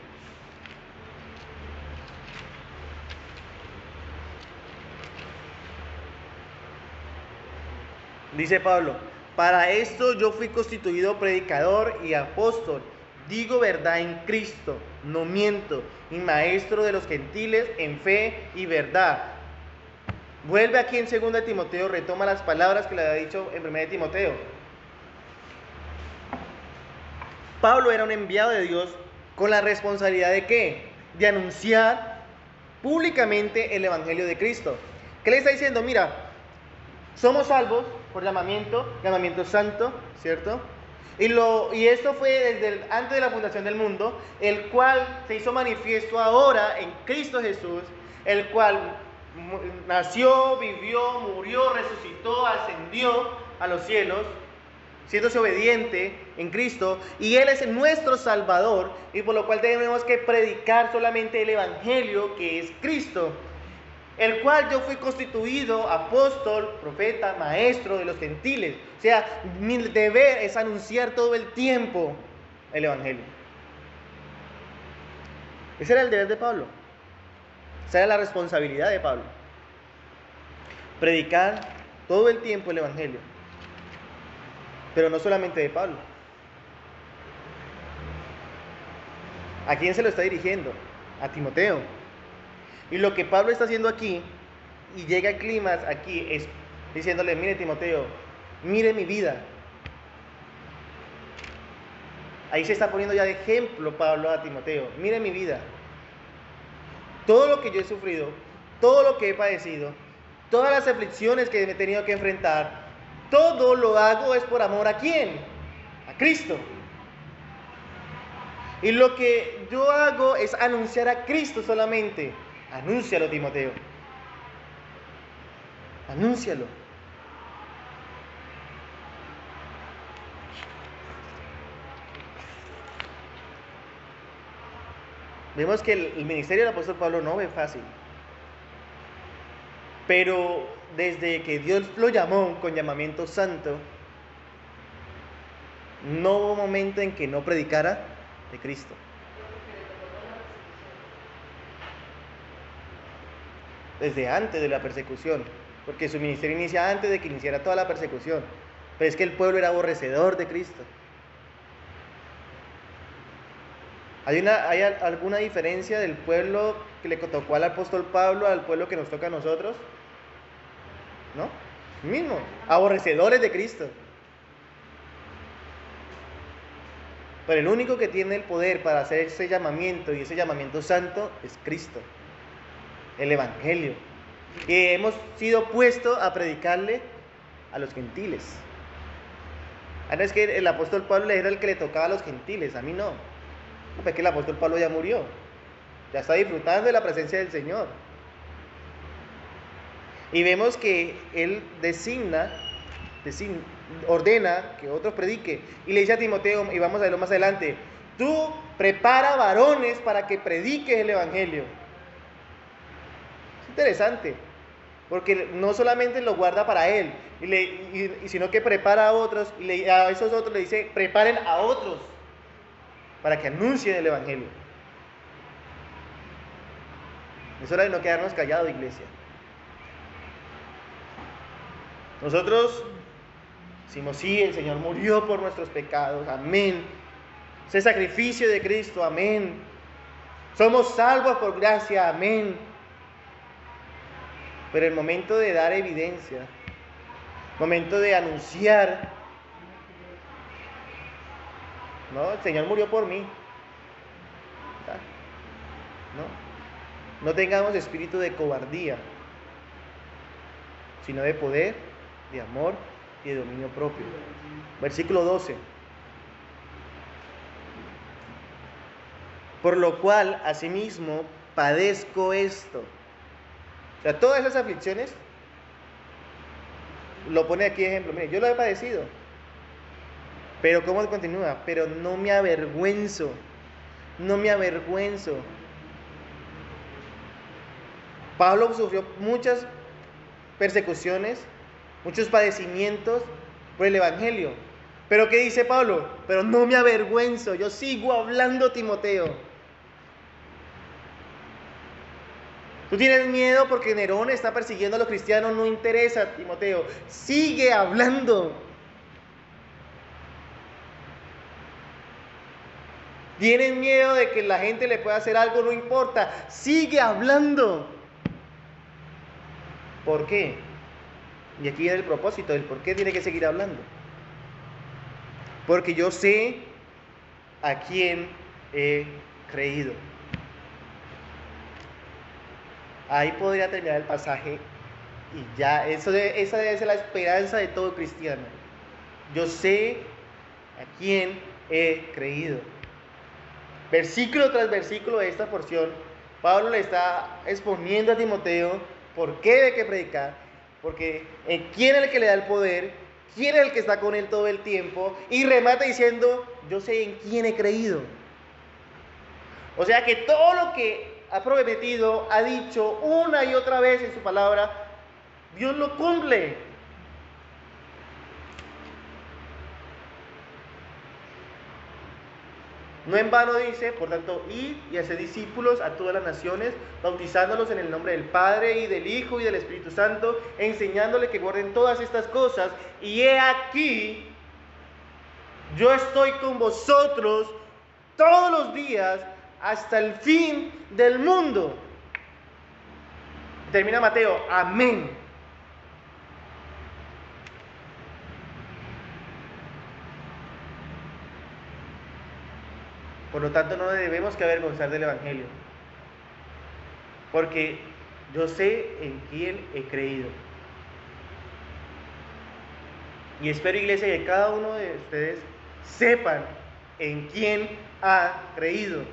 Dice Pablo, para esto yo fui constituido predicador y apóstol, digo verdad en Cristo, no miento, y maestro de los gentiles en fe y verdad. Vuelve aquí en 2 Timoteo, retoma las palabras que le había dicho en 1 Timoteo. Pablo era un enviado de Dios con la responsabilidad de ¿qué? De anunciar públicamente el Evangelio de Cristo. ¿Qué le está diciendo? Mira, somos salvos por llamamiento santo, ¿cierto? Y esto fue antes de la fundación del mundo, el cual se hizo manifiesto ahora en Cristo Jesús, el cual nació, vivió, murió, resucitó, ascendió a los cielos, siéndose obediente en Cristo, y Él es nuestro Salvador, y por lo cual tenemos que predicar solamente el Evangelio, que es Cristo, el cual yo fui constituido apóstol, profeta, maestro de los gentiles. O sea, mi deber es anunciar todo el tiempo el Evangelio. Ese era el deber de Pablo. Esa era la responsabilidad de Pablo. Predicar todo el tiempo el Evangelio. Pero no solamente de Pablo. ¿A quién se lo está dirigiendo? A Timoteo. Y lo que Pablo está haciendo aquí, y llega al clímax aquí, es diciéndole: mire Timoteo, mire mi vida. Ahí se está poniendo ya de ejemplo Pablo a Timoteo. Mire mi vida. Todo lo que yo he sufrido, todo lo que he padecido, todas las aflicciones que me he tenido que enfrentar, todo lo hago es por amor ¿a quién? A Cristo. Y lo que yo hago es anunciar a Cristo solamente. Anúncialo, Timoteo. Anúncialo. Vemos que el ministerio del apóstol Pablo no es fácil. Pero desde que Dios lo llamó con llamamiento santo, no hubo momento en que no predicara de Cristo. Desde antes de la persecución, porque su ministerio inicia antes de que iniciara toda la persecución. Pero es que el pueblo era aborrecedor de Cristo. ¿Hay alguna diferencia del pueblo que le tocó al apóstol Pablo al pueblo que nos toca a nosotros? ¿No? Mismo, aborrecedores de Cristo. Pero el único que tiene el poder para hacer ese llamamiento y ese llamamiento santo es Cristo, el Evangelio. Y hemos sido puestos a predicarle a los gentiles. Ahora es que el apóstol Pablo era el que le tocaba a los gentiles, a mí no. Es que el apóstol Pablo ya murió, ya está disfrutando de la presencia del Señor. Y vemos que él ordena que otros predique. Y le dice a Timoteo, y vamos a verlo más adelante: tú prepara varones para que prediques el Evangelio. Es interesante, porque no solamente lo guarda para él, sino que prepara a otros, y a esos otros le dice: preparen a otros para que anuncien el Evangelio. Es hora de no quedarnos callados, iglesia. Nosotros decimos: sí, el Señor murió por nuestros pecados, amén. Ese sacrificio de Cristo, amén. Somos salvos por gracia, amén. Pero el momento de dar evidencia, el momento de anunciar, no, el Señor murió por mí. No tengamos espíritu de cobardía, sino de poder, de amor y de dominio propio. Versículo 12. Por lo cual, asimismo, padezco esto. O sea, todas esas aflicciones, lo pone aquí de ejemplo. Mire, yo lo he padecido. Pero ¿cómo continúa? Pero no me avergüenzo. No me avergüenzo. Pablo sufrió muchas persecuciones, muchos padecimientos por el Evangelio. Pero ¿qué dice Pablo? Pero no me avergüenzo. Yo sigo hablando, Timoteo. Tú tienes miedo porque Nerón está persiguiendo a los cristianos. No interesa, Timoteo. Sigue hablando. ¿Tienes miedo de que la gente le pueda hacer algo? No importa. Sigue hablando. ¿Por qué? Y aquí viene el propósito del por qué tiene que seguir hablando. Porque yo sé a quién he creído. Ahí podría terminar el pasaje y ya, esa debe ser la esperanza de todo cristiano. Yo sé a quién he creído. Versículo tras versículo de esta porción, Pablo le está exponiendo a Timoteo por qué debe que predicar, porque quién es el que le da el poder quién es el que está con él todo el tiempo, y remata diciendo, yo sé en quién he creído. O sea que todo lo que ha prometido, ha dicho una y otra vez en su palabra, Dios lo cumple. No en vano dice, por tanto, id y haced discípulos a todas las naciones, bautizándolos en el nombre del Padre y del Hijo y del Espíritu Santo, enseñándoles que guarden todas estas cosas. Y he aquí, yo estoy con vosotros todos los días hasta el fin del mundo. Termina Mateo, amén. Por lo tanto, no debemos que avergonzar del Evangelio, porque yo sé en quién he creído. Y espero, iglesia, que cada uno de ustedes sepan en quién ha creído.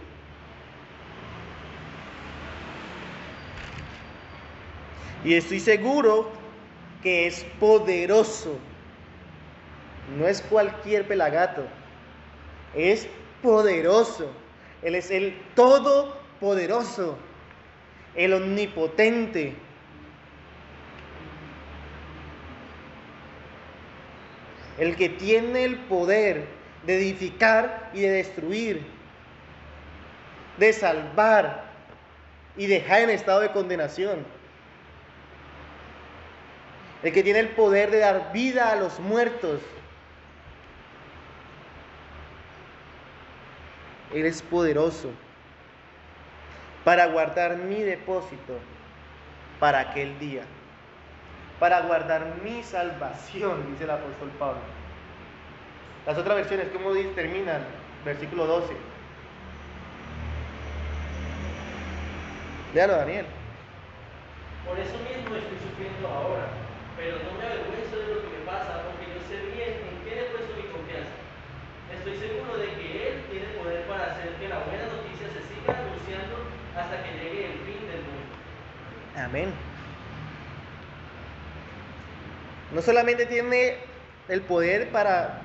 Y estoy seguro que es poderoso. No es cualquier pelagato, es poderoso. Él es el todopoderoso, el omnipotente. El que tiene el poder de edificar y de destruir, de salvar y dejar en estado de condenación. El que tiene el poder de dar vida a los muertos. Él es poderoso para guardar mi depósito para aquel día, para guardar mi salvación, dice el apóstol Pablo. Las otras versiones, ¿cómo terminan? Versículo 12. Léalo, Daniel. Por eso mismo estoy sufriendo ahora, pero no me avergüenzo de lo que me pasa, porque yo sé bien en quién he puesto mi confianza. Estoy seguro de que Él tiene poder para hacer que la buena noticia se siga anunciando hasta que llegue el fin del mundo. Amén. No solamente tiene el poder para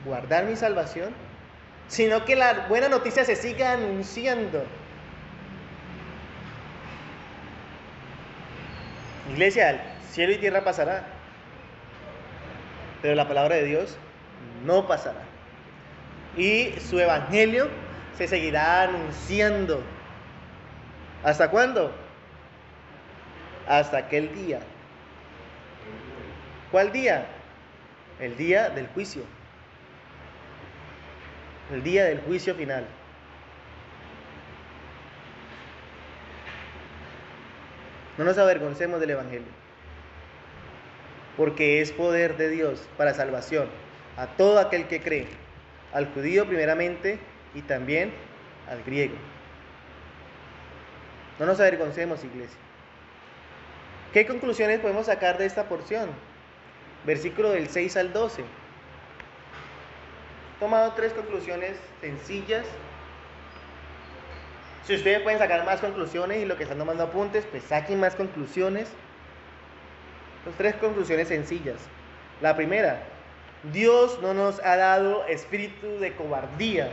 guardar mi salvación, sino que la buena noticia se siga anunciando. Iglesia, cielo y tierra pasará, pero la palabra de Dios no pasará. Y su evangelio se seguirá anunciando. ¿Hasta cuándo? Hasta aquel día. ¿Cuál día? El día del juicio. El día del juicio final. No nos avergoncemos del evangelio, porque es poder de Dios para salvación a todo aquel que cree, al judío primeramente y también al griego. No nos avergoncemos, iglesia. ¿Qué conclusiones podemos sacar de esta porción? Versículo del 6 al 12. He tomado 3 conclusiones sencillas. Si ustedes pueden sacar más conclusiones y lo que están tomando apuntes, pues saquen más conclusiones. Son 3 conclusiones sencillas. La primera, Dios no nos ha dado espíritu de cobardía.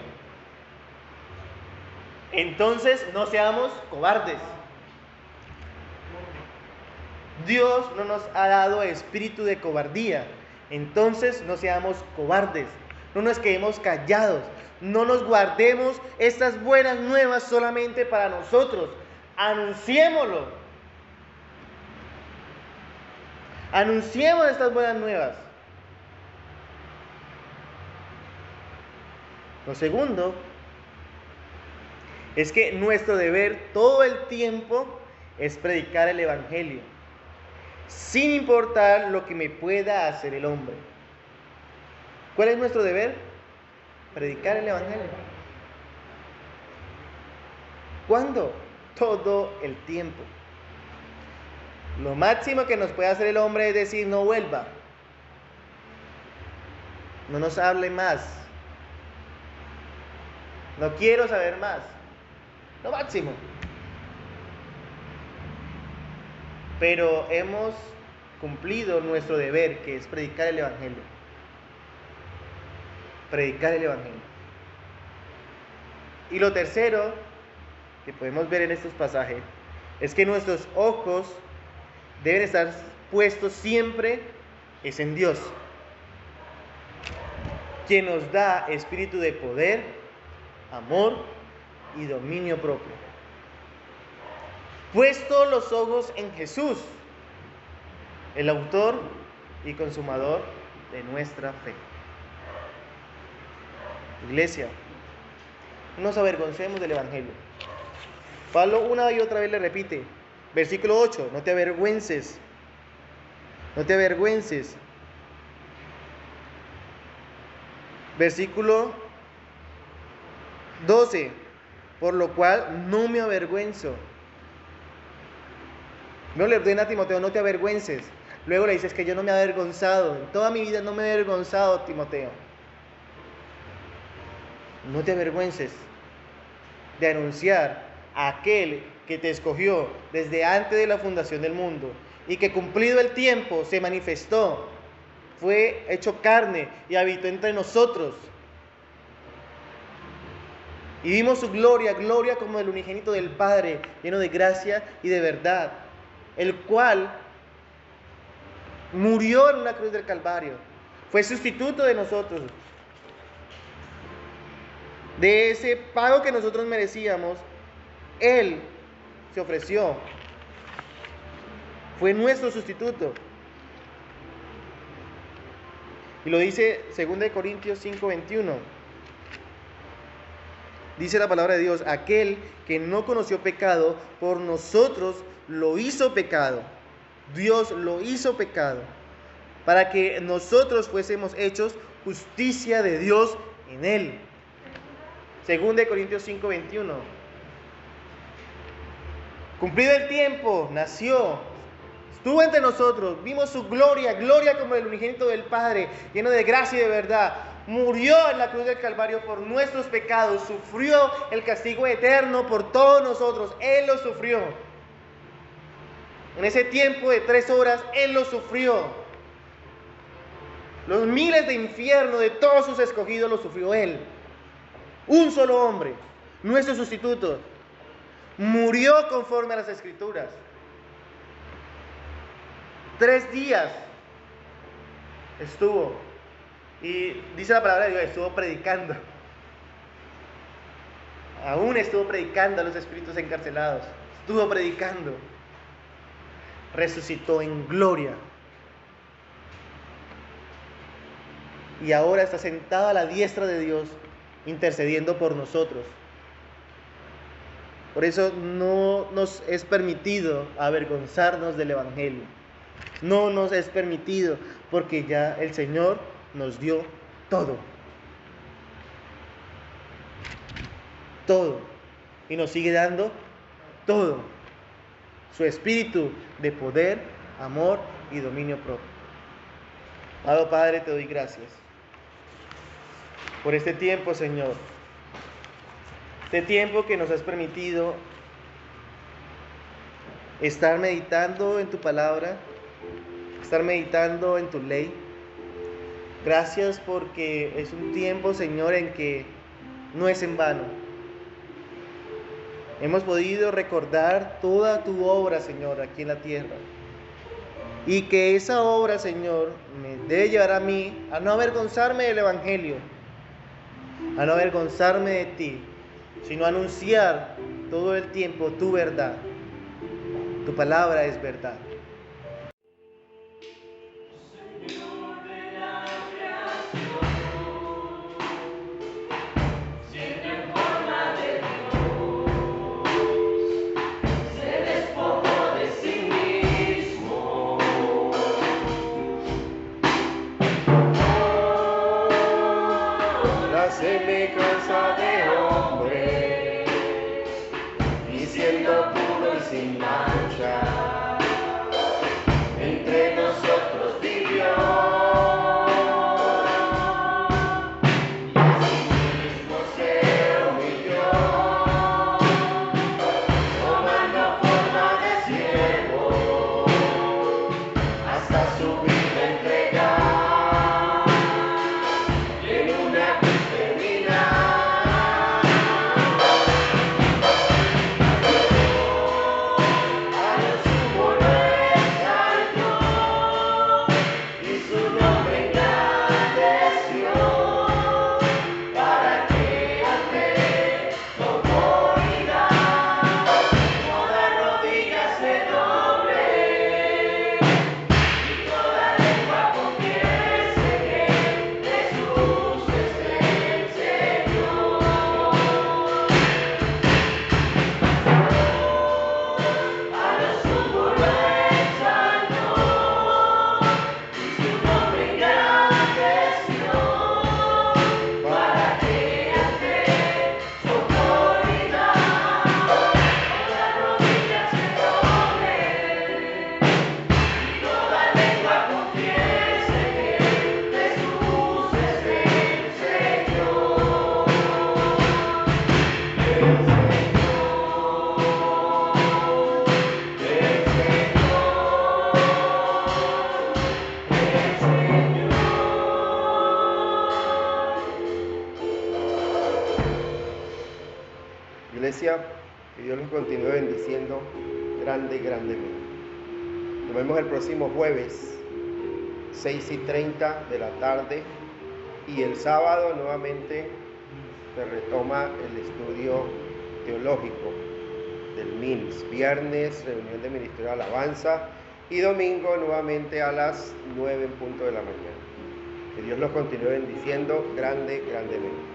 Entonces no seamos cobardes. Dios no nos ha dado espíritu de cobardía. Entonces no seamos cobardes. No nos quedemos callados. No nos guardemos estas buenas nuevas solamente para nosotros. Anunciémoslo. Anunciemos estas buenas nuevas. Lo segundo es que nuestro deber todo el tiempo es predicar el evangelio, sin importar lo que me pueda hacer el hombre. ¿Cuál es nuestro deber? Predicar el evangelio. ¿Cuándo? Todo el tiempo. Lo máximo que nos puede hacer el hombre es decir, no vuelva, no nos hable más, no quiero saber más. Lo máximo. Pero hemos cumplido nuestro deber, que es predicar el evangelio. predicar el Evangelio. Y lo tercero que podemos ver en estos pasajes es que nuestros ojos deben estar puestos siempre es en Dios, quien nos da espíritu de poder, amor y dominio propio. Puestos los ojos en Jesús, el autor y consumador de nuestra fe. Iglesia, no nos avergoncemos del Evangelio. Pablo una y otra vez le repite, versículo 8, no te avergüences, no te avergüences. Versículo 12, por lo cual no me avergüenzo. No le ordena a Timoteo, no te avergüences. Luego le dices que yo no me he avergonzado, en toda mi vida no me he avergonzado, Timoteo. No te avergüences de anunciar a aquel que te escogió desde antes de la fundación del mundo y que cumplido el tiempo se manifestó, fue hecho carne y habitó entre nosotros. Y vimos su gloria, gloria como el unigénito del Padre, lleno de gracia y de verdad, el cual murió en una cruz del Calvario, fue sustituto de nosotros, de ese pago que nosotros merecíamos. Él se ofreció, fue nuestro sustituto. Y lo dice 2 Corintios 5:21. Dice la palabra de Dios, aquel que no conoció pecado, por nosotros lo hizo pecado. Dios lo hizo pecado, para que nosotros fuésemos hechos justicia de Dios en él. 2 Corintios 5:21. Cumplido el tiempo, nació, estuvo entre nosotros, vimos su gloria, gloria como el unigénito del Padre, lleno de gracia y de verdad. Murió en la cruz del Calvario por nuestros pecados, sufrió el castigo eterno por todos nosotros, Él lo sufrió. En ese tiempo de 3 horas, Él lo sufrió. Los miles de infierno de todos sus escogidos lo sufrió Él. Un solo hombre, nuestro sustituto, murió conforme a las Escrituras. 3 días estuvo, y dice la palabra de Dios, estuvo predicando. Aún estuvo predicando a los espíritus encarcelados. Estuvo predicando. Resucitó en gloria. Y ahora está sentado a la diestra de Dios, intercediendo por nosotros. Por eso no nos es permitido avergonzarnos del Evangelio. No nos es permitido, porque ya el Señor nos dio todo. Todo. Y nos sigue dando todo. Su espíritu de poder, amor y dominio propio. Amado Padre, te doy gracias por este tiempo, Señor. Este tiempo que nos has permitido estar meditando en tu palabra, estar meditando en tu ley. Gracias porque es un tiempo, Señor, en que no es en vano. Hemos podido recordar toda tu obra, Señor, aquí en la tierra. Y que esa obra, Señor, me debe llevar a mí a no avergonzarme del Evangelio, a no avergonzarme de ti, sino a anunciar todo el tiempo tu verdad. Tu palabra es verdad. Semejanza de hombre, y siendo puro y sin mancha, entre nosotros vivió. Y asimismo se humilló, tomando forma de siervo, hasta su vida entregar en una cruz. iglesia, que Dios los continúe bendiciendo grandemente. Nos vemos el próximo jueves, 6:30 de la tarde, y el sábado nuevamente se retoma el estudio teológico del MINS. Viernes, reunión de Ministerio de Alabanza, y domingo nuevamente a las 9 en punto de la mañana. Que Dios los continúe bendiciendo grandemente.